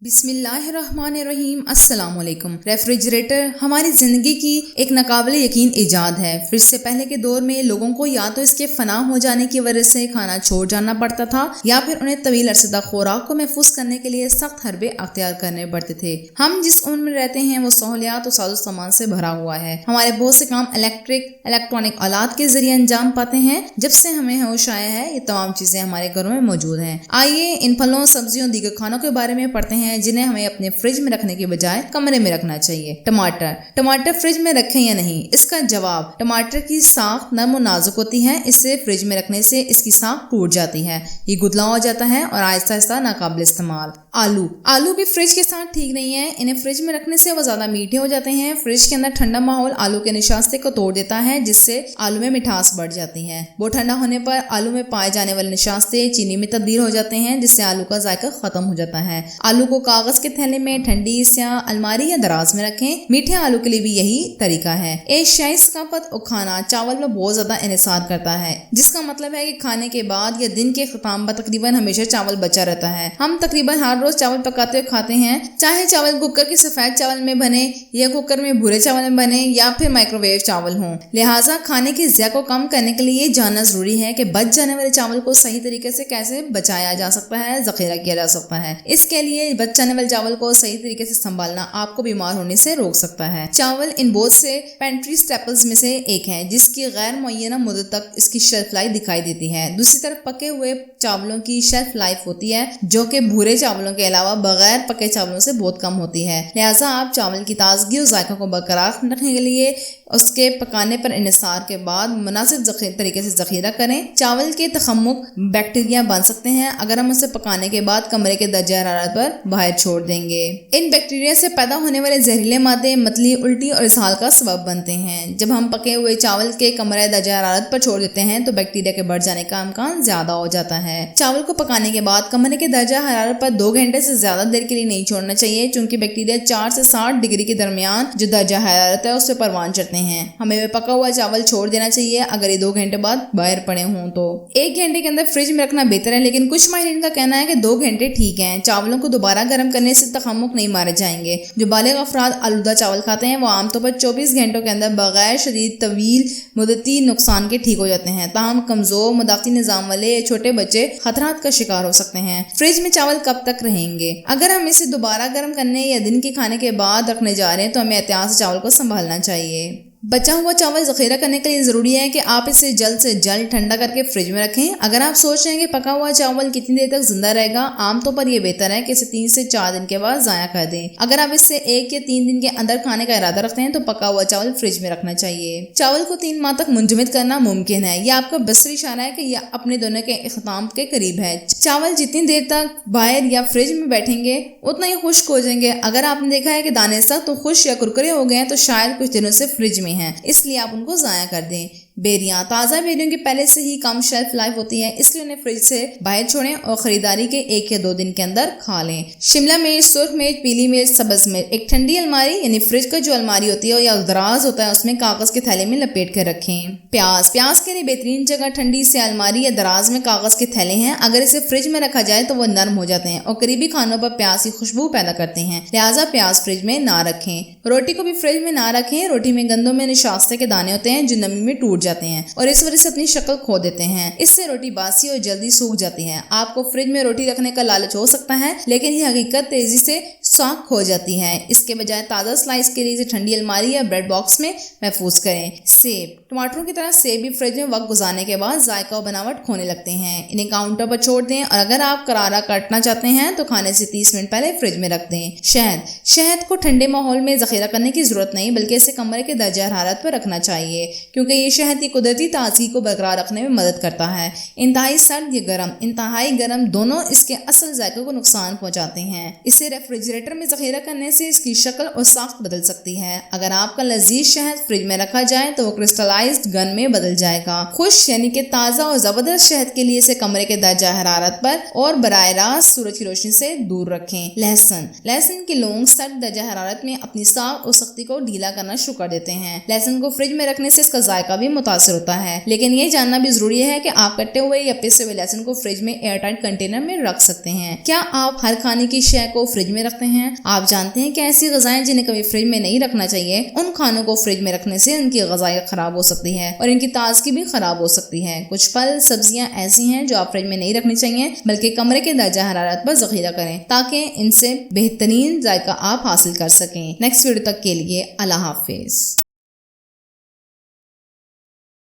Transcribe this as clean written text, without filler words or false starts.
بسم اللہ الرحمن الرحیم۔ السلام علیکم۔ ریفریجریٹر ہماری زندگی کی ایک ناقابل یقین ایجاد ہے۔ فریج سے پہلے کے دور میں لوگوں کو یا تو اس کے فنا ہو جانے کی وجہ سے کھانا چھوڑ جانا پڑتا تھا یا پھر انہیں طویل عرصے تک خوراک کو محفوظ کرنے کے لیے سخت حربے اختیار کرنے پڑتے تھے۔ ہم جس عمر میں رہتے ہیں وہ سہولیات اور ساز و سامان سے بھرا ہوا ہے۔ ہمارے بہت سے کام الیکٹرانک آلات کے ذریعے انجام پاتے ہیں۔ جب سے ہمیں ہوش آیا ہے یہ تمام چیزیں ہمارے گھروں میں موجود ہیں۔ آئیے ان پھلوں، سبزیوں، دیگر کھانوں کے بارے میں پڑھتے ہیں جنہیں ہمیں اپنے فریج میں رکھنے کے بجائے کمرے میں رکھنا چاہیے۔ ٹماٹر فریج میں رکھیں یا نہیں؟ اس کا جواب: ٹماٹر کی ساخت نرم و نازک ہوتی ہے، اسے فریج میں رکھنے سے اس کی ساخت ٹوٹ جاتی ہے، یہ گدلا ہو جاتا ہے اور آہستہ آہستہ ناقابل استعمال۔ آلو بھی فریج کے ساتھ ٹھیک نہیں ہے، انہیں فریج میں رکھنے سے وہ زیادہ میٹھے ہو جاتے ہیں۔ فریج کے اندر ٹھنڈا ماحول آلو کے نشاستے کو توڑ دیتا ہے جس سے آلو میں مٹھاس بڑھ جاتی ہے۔ وہ ٹھنڈا ہونے پر آلو میں پائے جانے والے نشاستے چینی میں تبدیل ہو جاتے ہیں جس سے آلو کا ذائقہ ختم ہو جاتا ہے۔ آلو کو کاغذ کے تھیلے میں ٹھنڈی سیاہ الماری یا دراز میں رکھیں۔ میٹھے آلو کے لیے بھی یہی طریقہ ہے۔ ایشیائی ثقافت اور کھانا چاول پر بہت زیادہ انحصار کرتا ہے، جس کا مطلب ہے کہ کھانے کے بعد یا دن کے اختتام پر تقریباً ہمیشہ چاول بچا رہتا ہے۔ ہم تقریباً ہر روز چاول پکاتے ہوئے کھاتے ہیں، چاہے چاول کوکر کے سفید چاول میں بنے یا کوکر میں بھورے چاول میں بنے یا پھر مائکرو ویو چاول ہوں۔ لہٰذا کھانے کی ضیاع کو کم کرنے کے لیے جاننا ضروری ہے کہ بچ جانے والے چاول کو صحیح طریقے سے کیسے بچایا جا سکتا ہے، ذخیرہ کیا جا سکتا ہے۔ اس کے لیے بچ جانے والے چاول کو صحیح طریقے سے سنبھالنا آپ کو بیمار ہونے سے روک سکتا ہے۔ چاول ان بہت سے پینٹری سٹیپلز میں سے ایک ہے جس کی غیر معینہ مدت تک اس کی شیلف لائف دکھائی دیتی ہے۔ دوسری طرف پکے ہوئے چاولوں کی شیلف لائف ہوتی ہے جو کہ بھورے چاولوں کے علاوہ بغیر پکے چاولوں سے بہت کم ہوتی ہے۔ لہٰذا آپ چاول کی تازگی اور ذائقہ کو برقرار رکھنے کے لیے اس کے پکانے پر انحصار کے بعد مناسب طریقے سے ذخیرہ کریں۔ چاول کے تخمک بیکٹیریا بن سکتے ہیں اگر ہم اسے پکانے کے بعد کمرے کے درجہ حرارت پر باہر چھوڑ دیں گے۔ ان بیکٹیریا سے پیدا ہونے والے زہریلے مادے متلی، الٹی اور اسہال کا سبب بنتے ہیں۔ جب ہم پکے ہوئے چاول کے کمرے درجہ حرارت پر چھوڑ دیتے ہیں تو بیکٹیریا کے بڑھ جانے کا امکان زیادہ ہو جاتا ہے۔ چاول کو پکانے کے بعد کمرے کے درجہ حرارت پر 2 گھنٹے سے زیادہ دیر کے لیے نہیں چھوڑنا چاہیے، چونکہ بیکٹیریا 4 سے 60 ڈگری کے درمیان جو درجہ حرارت ہے اس پہ پروان چڑھتے ہیں۔ ہمیں پکا ہوا چاول چھوڑ دینا چاہیے اگر یہ 2 گھنٹے بعد باہر پڑے ہوں تو۔ 1 گھنٹے کے اندر فریج میں رکھنا بہتر ہے، لیکن کچھ ماہرین کا کہنا ہے کہ 2 گھنٹے ٹھیک ہیں۔ چاولوں کو دوبارہ گرم کرنے سے تخمک نہیں مارے جائیں گے۔ جو بالغ افراد آلودہ چاول کھاتے ہیں وہ عام طور پر 24 گھنٹوں کے اندر بغیر شدید طویل مدتی نقصان کے ٹھیک ہو جاتے ہیں، تاہم کمزور مدافعتی نظام والے یا چھوٹے بچے خطرات کا شکار ہو سکتے ہیں۔ فریج میں چاول کب تک رہیں گے؟ اگر ہم اسے دوبارہ گرم کرنے یا دن کے کھانے کے بعد رکھنے جا رہے ہیں تو ہمیں احتیاط سے چاول کو سنبھالنا چاہیے۔ بچا ہوا چاول ذخیرہ کرنے کے لیے ضروری ہے کہ آپ اسے جلد سے جلد ٹھنڈا کر کے فریج میں رکھیں۔ اگر آپ سوچ رہے ہیں کہ پکا ہوا چاول کتنی دیر تک زندہ رہے گا، عام طور پر یہ بہتر ہے کہ اسے 3 سے 4 دن کے بعد ضائع کر دیں۔ اگر آپ اسے 1 یا 3 دن کے اندر کھانے کا ارادہ رکھتے ہیں تو پکا ہوا چاول فریج میں رکھنا چاہیے۔ چاول کو 3 ماہ تک منجمد کرنا ممکن ہے۔ یہ آپ کا بصری اشارہ ہے کہ یہ اپنے دونوں کے اختتام کے قریب ہے۔ چاول جتنی دیر تک باہر یا فریج میں بیٹھیں گے اتنا ہی خشک ہو جائیں گے۔ اگر آپ نے دیکھا ہے کہ دانے سخت تو خشک یا کرکرے ہو گئے ہیں تو شاید کچھ دنوں سے فریج میں ہیں، اس لیے آپ ان کو ضائع کر دیں۔ بیریاں تازہ بیریوں کی پہلے سے ہی کم شیلف لائف ہوتی ہے، اس لیے انہیں فریج سے باہر چھوڑیں اور خریداری کے 1 یا 2 دن کے اندر کھا لیں۔ شملہ مرچ، سرخ مرچ، پیلی مرچ، سبز مرچ ایک ٹھنڈی الماری یعنی فریج کا جو الماری ہوتی ہے یا دراز ہوتا ہے اس میں کاغذ کے تھیلے میں لپیٹ کر رکھیں۔ پیاز کے لیے بہترین جگہ ٹھنڈی سے الماری یا دراز میں کاغذ کے تھیلے ہیں۔ اگر اسے فریج میں رکھا جائے تو وہ نرم ہو جاتے ہیں اور قریبی کھانوں پر پیاز کی خوشبو پیدا کرتے ہیں، لہٰذا پیاز فریج میں نہ رکھیں۔ روٹی کو بھی فریج میں نہ رکھیں۔ روٹی میں گندوں میں نشاستے کے دانے ہوتے ہیں جو نمی میں ٹوٹ جاتے ہیں اور اس وجہ سے اپنی شکل کھو دیتے ہیں، اس سے روٹی باسی اور جلدی سوکھ جاتی ہے۔ آپ کو فریج میں روٹی رکھنے کا لالچ ہو سکتا ہے لیکن یہ حقیقت تیزی سے سوکھ ہو جاتی ہے۔ اس کے بجائے تازہ سلائس کے لیے اسے ٹھنڈی الماری یا بریڈ باکس میں محفوظ کریں۔ سیب، ٹماٹروں کی طرح سیب بھی فریج میں وقت گزارنے کے بعد ذائقہ و بناوٹ کھونے لگتے ہیں۔ انہیں کاؤنٹر پر چھوڑ دیں اور اگر آپ کرارا کاٹنا چاہتے ہیں تو کھانے سے 30 منٹ پہلے فریج میں رکھ دیں۔ شہد کو ٹھنڈے ماحول میں ذخیرہ کرنے کی ضرورت نہیں بلکہ اسے کمرے کے درجہ حرارت پر رکھنا چاہیے، کیونکہ یہ شہد کی قدرتی تازگی کو برقرار رکھنے میں مدد کرتا ہے۔ انتہائی سرد یا گرم، انتہائی گرم دونوں اس کے اصل ذائقے کو نقصان پہنچاتے ہیں۔ اسے ریفریجریٹر میں ذخیرہ کرنے سے اس کی شکل اور ساخت بدل سکتی ہے۔ اگر آپ کا لذیذ شہد فریج میں رکھا جائے تو وہ کرسٹلائز پیسچرائزڈ گن میں بدل جائے گا۔ خشک یعنی کہ تازہ اور زبردست شہد کے لیے اسے کمرے کے درجہ حرارت پر اور براہ راست سورج کی روشنی سے دور رکھیں۔ لہسن کے لونگ سرد درجہ حرارت میں اپنی ساخت اور سختی کو ڈھیلا کرنا شروع کر دیتے ہیں۔ لہسن کو فریج میں رکھنے سے اس کا ذائقہ بھی متاثر ہوتا ہے، لیکن یہ جاننا بھی ضروری ہے کہ آپ کٹے ہوئے یا پسے ہوئے لہسن کو فریج میں ایئر ٹائٹ کنٹینر میں رکھ سکتے ہیں۔ کیا آپ ہر کھانے کی شے کو فریج میں رکھتے ہیں؟ آپ جانتے ہیں کہ ایسی غذائیں جنہیں کبھی فریج میں نہیں رکھنا چاہیے، ان کھانوں کو فریج میں رکھنے سے ان کی غذائیت خراب ہو سکتی ہے اور ان کی تازگی بھی خراب ہو سکتی ہے۔ کچھ پھل سبزیاں ایسی ہیں جو آپ فریج میں نہیں رکھنی چاہیے، بلکہ کمرے کے درجہ حرارت پر ذخیرہ کریں تاکہ ان سے بہترین ذائقہ آپ حاصل کر سکیں۔ نیکسٹ ویڈیو تک کے لیے اللہ حافظ۔